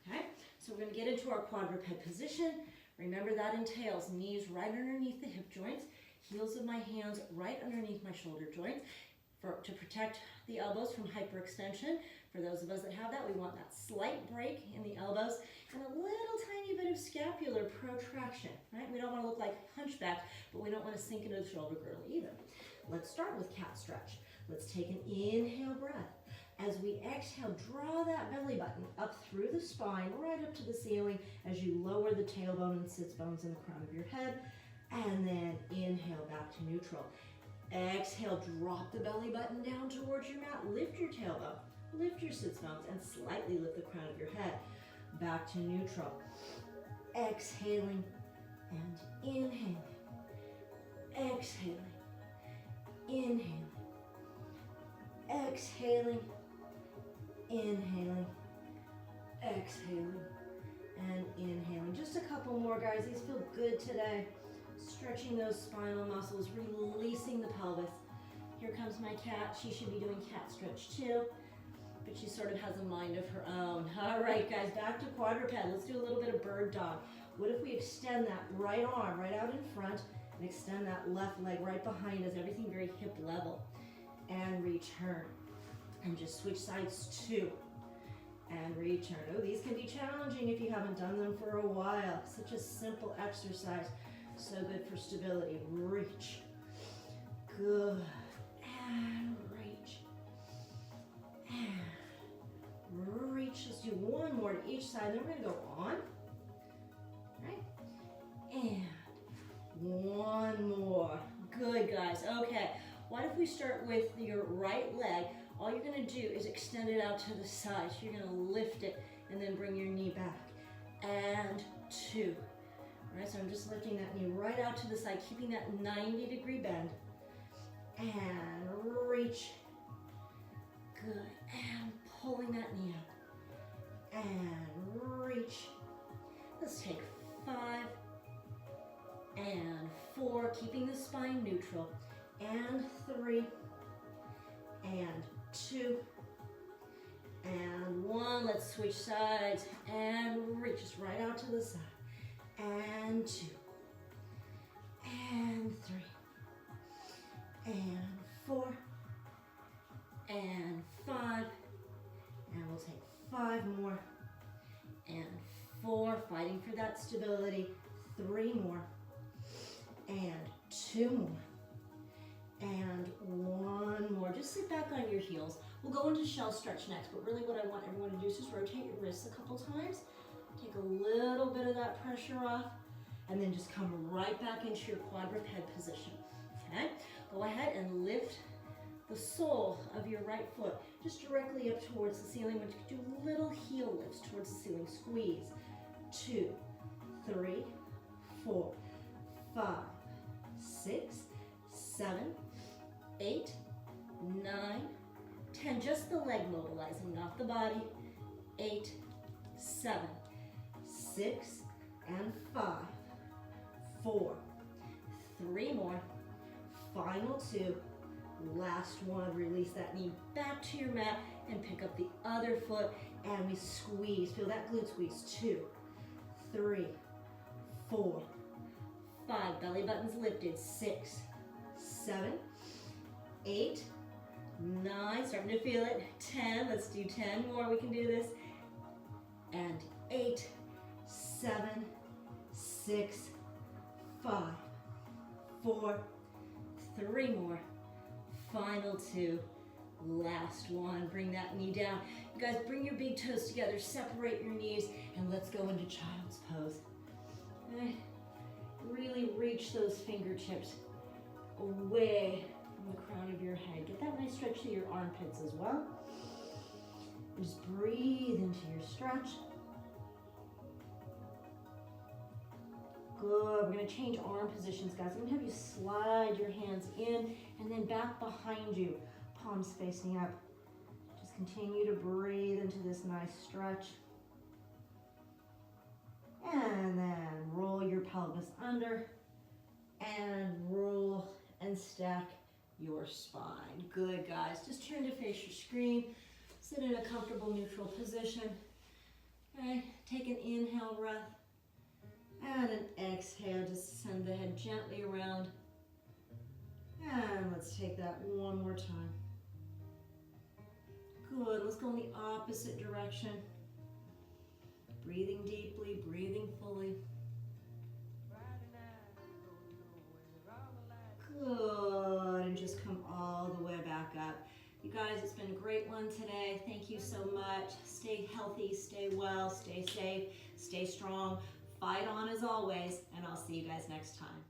Okay, so we're going to get into our quadruped position. Remember, that entails knees right underneath the hip joints, heels of my hands right underneath my shoulder joints to protect the elbows from hyperextension. For those of us that have that, we want that slight break in the elbows and a little tiny bit of scapular protraction, right? We don't want to look like hunchback, but we don't want to sink into the shoulder girdle either. Let's start with cat stretch. Let's take an inhale breath. As we exhale, draw that belly button up through the spine, right up to the ceiling as you lower the tailbone and sits bones in the crown of your head. And then inhale back to neutral. Exhale, drop the belly button down towards your mat. Lift your tailbone, lift your sits bones, and slightly lift the crown of your head. Back to neutral. Exhaling and inhaling. Exhaling. Inhaling. Exhaling. Inhaling, exhaling, and inhaling. Just a couple more, guys. These feel good today. Stretching those spinal muscles, releasing the pelvis. Here comes my cat. She should be doing cat stretch too, but she sort of has a mind of her own. All right, guys, back to quadruped. Let's do a little bit of bird dog. What if we extend that right arm right out in front and extend that left leg right behind us, everything very hip level, and return. And just switch sides 2 and return. Oh, these can be challenging if you haven't done them for a while. Such a simple exercise. So good for stability. Reach. Good. And reach. And each side. Then we're gonna go on, right? And one more. Good, guys. Okay, what if we start with your right leg? All you're gonna do is extend it out to the side. So you're gonna lift it and then bring your knee back. And 2. All right, so I'm just lifting that knee right out to the side, keeping that 90-degree bend. And reach. Good. And pulling that knee up. And reach. Let's take 5 and 4, keeping the spine neutral. And 3 and 2 and 1. Let's switch sides and reach us right out to the side. And 2 and 3 and 4 and 5, and we'll take 5 more and 4, fighting for that stability. 3 more and 2 more and 1 more. Just sit back on your heels. We'll go into shell stretch next, but really what I want everyone to do is just rotate your wrists a couple times. Take a little bit of that pressure off, and then just come right back into your quadruped position. Okay? Go ahead and lift the sole of your right foot just directly up towards the ceiling. But you can do little heel lifts towards the ceiling. Squeeze. 2, 3, 4, 5, 6, 7, 8, 9, 10. Just the leg mobilizing, not the body. 8, 7, 6, and 5, 4, 3 more, final 2, last one. Release that knee back to your mat and pick up the other foot, and we squeeze. Feel that glute squeeze. 2, 3, 4, 5, belly button's lifted. 6, 7, 8, 9, starting to feel it. 10, let's do 10 more, we can do this. And 8, 7, 6, 5, 4, 3 more, final 2, last one. Bring that knee down. You guys, bring your big toes together, separate your knees, and let's go into child's pose. Okay. Really reach those fingertips away from the crown of your head. Get that nice stretch to your armpits as well. And just breathe into your stretch. Good. We're going to change arm positions, guys. I'm going to have you slide your hands in and then back behind you, palms facing up. Just continue to breathe into this nice stretch. And then roll your pelvis under and roll and stack your spine. Good, guys. Just turn to face your screen. Sit in a comfortable neutral position. Okay. Take an inhale breath and an exhale. Just send the head gently around. And let's take that one more time. Good. Let's go in the opposite direction. Breathing deeply, breathing fully. Good, and just come all the way back up. You guys, it's been a great one today. Thank you so much. Stay healthy, stay well, stay safe, stay strong. Fight on as always, and I'll see you guys next time.